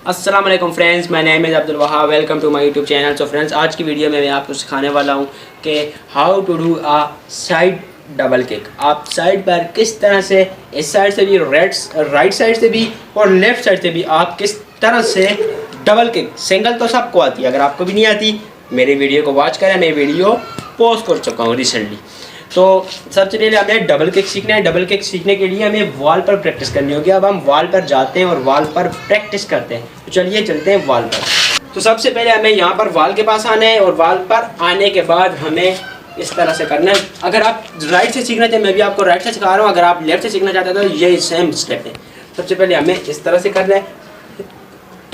अस्सलाम वालेकुम friends, my name is Abdul Wahab. Welcome to my YouTube channel. So friends, आज की वीडियो में मैं आपको सिखाने वाला हूं कि how to do a side double kick. आप साइड पर किस तरह से इस साइड से भी राइट साइड से भी और लेफ़्ट साइड से भी आप किस तरह से डबल किक, सिंगल तो सबको आती है, अगर आपको भी नहीं आती मेरी वीडियो को वॉच करें। मैं वीडियो पोस्ट कर चुका हूँ रिसेंटली। तो सबसे पहले हमें डबल किक सीखना है। डबल किक सीखने के लिए हमें वॉल पर प्रैक्टिस करनी होगी। अब हम वॉल पर जाते हैं और वॉल पर प्रैक्टिस करते हैं। तो चलिए चलते हैं वॉल पर। तो सबसे पहले हमें यहाँ पर वॉल के पास आना है और वॉल पर आने के बाद हमें इस तरह से करना है। अगर आप राइट से सीखना चाहते हैं, मैं भी आपको राइट से सिखा रहा हूँ, अगर आप लेफ्ट से सीखना चाहते हैं तो ये सेम स्टेप है। सबसे पहले हमें इस तरह से करना है,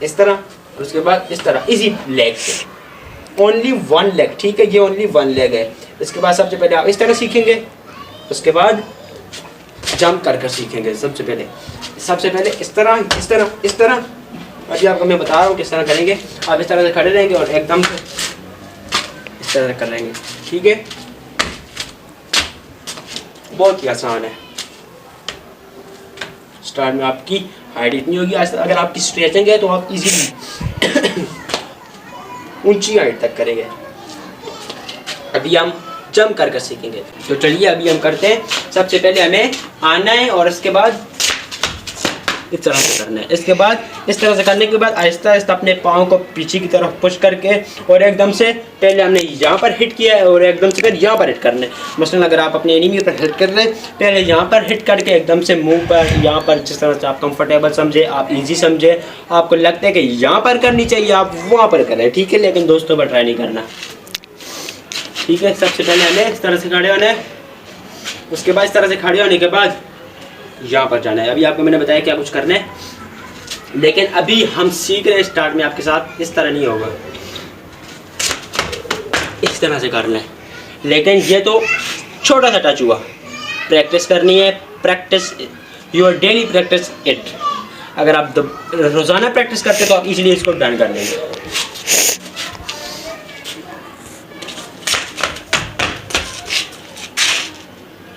इस तरह, और उसके बाद इस तरह, इजी लेग से, ओनली वन लेग, ठीक है, ये ओनली वन लेग है। इसके बाद सबसे पहले आप इस तरह सीखेंगे, उसके बाद जंप कर कर सीखेंगे। सबसे पहले इस तरह, इस तरह, इस तरह। अभी आपको मैं बता रहा हूँ किस तरह करेंगे। आप इस तरह से खड़े रहेंगे और एकदम से इस तरह से कर लेंगे, ठीक है। बहुत ही आसान है। स्टार्ट में आपकी हाइट इतनी होगी, अगर आपकी स्ट्रेचिंग है तो आप इजीली ऊंची हाइट तक करेंगे। अभी हम जंप कर कर सीखेंगे। तो चलिए अभी हम करते हैं। सबसे पहले हमें आना है और इसके बाद इस तरह से करना है। इसके बाद इस तरह से करने के बाद आहिस्ता आहिस्ता अपने पाँव को पीछे की तरफ पुश करके और एकदम से पहले हमने यहाँ पर हिट किया है और एकदम से फिर यहाँ पर हिट करना है। मसलन अगर आप अपने एनिमी पर हिट कर रहे हैं, पहले यहाँ पर हिट करके एकदम से मुंह पर, यहाँ पर, जिस तरह से आप कंफर्टेबल समझे, आप इजी समझे, आपको लगता है कि यहाँ पर करनी चाहिए, आप वहाँ पर करें, ठीक है। लेकिन दोस्तों पर ट्राई नहीं करना, ठीक है। सबसे पहले हमें इस तरह से खड़े होना है, उसके बाद इस तरह से खड़े होने के बाद यहाँ पर जाना है। अभी आपको मैंने बताया क्या कुछ करना है, लेकिन अभी हम सीख रहे हैं। स्टार्ट में आपके साथ इस तरह नहीं होगा, इस तरह से करना है। लेकिन ये तो छोटा सा टच हुआ। प्रैक्टिस करनी है, practice your daily practice it. अगर आप रोज़ाना प्रैक्टिस करते तो आप इजीली इसको डन कर लेंगे।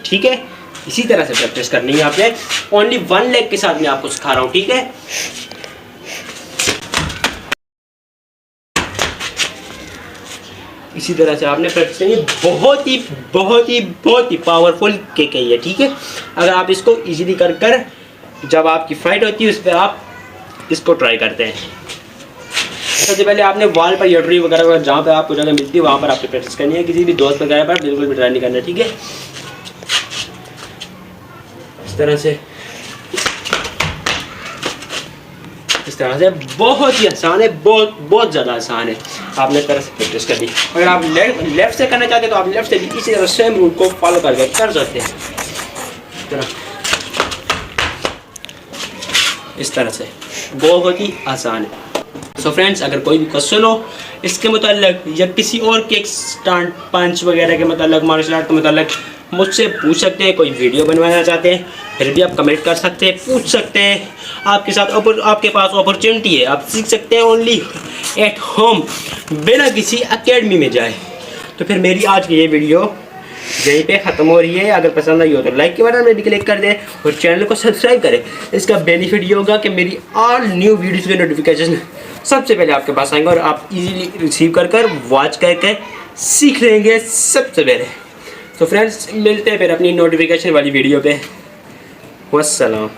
ठीक है, इसी तरह से प्रैक्टिस करनी है आपने। ओनली वन लेग के साथ मैं आपको सिखा रहा हूं, ठीक है। इसी तरह से आपने प्रैक्टिस करनी है। बहुत ही पावरफुल किक है ये, ठीक है। अगर आप इसको इजीली कर कर जब आपकी फाइट होती है उस पर आप इसको ट्राई करते हैं। सबसे पहले आपने वॉल पर यटरी वगैरह जहाँ पे आपको जगह मिलती है वहाँ पर आपको प्रैक्टिस करनी है। किसी भी दोस्त वगैरह पर बिल्कुल भी ट्राई नहीं करना, ठीक है। इस तरह से बहुत ही आसान है, बहुत ज़्यादा आसान है। आपने इस तरह से प्रैक्टिस करनी। अगर आप लेफ्ट से करना चाहते हैं तो आप लेफ्ट से भी इसी तरह सेम रूट को फॉलो करके कर सकते हैं। इस तरह से बहुत ही आसान है। सो फ्रेंड्स, अगर कोई भी क्वेश्चन हो इसके मुताल्लिक या किसी और किक, स्टंट, पंच वगैरह के मुताल्लिक, मार्शल आर्ट के मुताल्लिक मुझसे पूछ सकते हैं। कोई वीडियो बनवाना चाहते हैं फिर भी आप कमेंट कर सकते हैं, पूछ सकते हैं। आपके पास अपॉर्चुनिटी है, आप सीख सकते हैं ओनली एट होम, बिना किसी एकेडमी में जाए। तो फिर मेरी आज की ये वीडियो यहीं पे ख़त्म हो रही है। अगर पसंद आई हो तो लाइक के बटन में भी क्लिक कर दें और चैनल को सब्सक्राइब करें। इसका बेनिफिट ये होगा कि मेरी ऑल न्यू वीडियोज़ के नोटिफिकेशन सबसे पहले आपके पास आएंगे और आप इजीली रिसीव कर वॉच करके सीख लेंगे सबसे पहले। तो फ्रेंड्स, मिलते हैं फिर अपनी नोटिफिकेशन वाली वीडियो पे। वस्सलाम।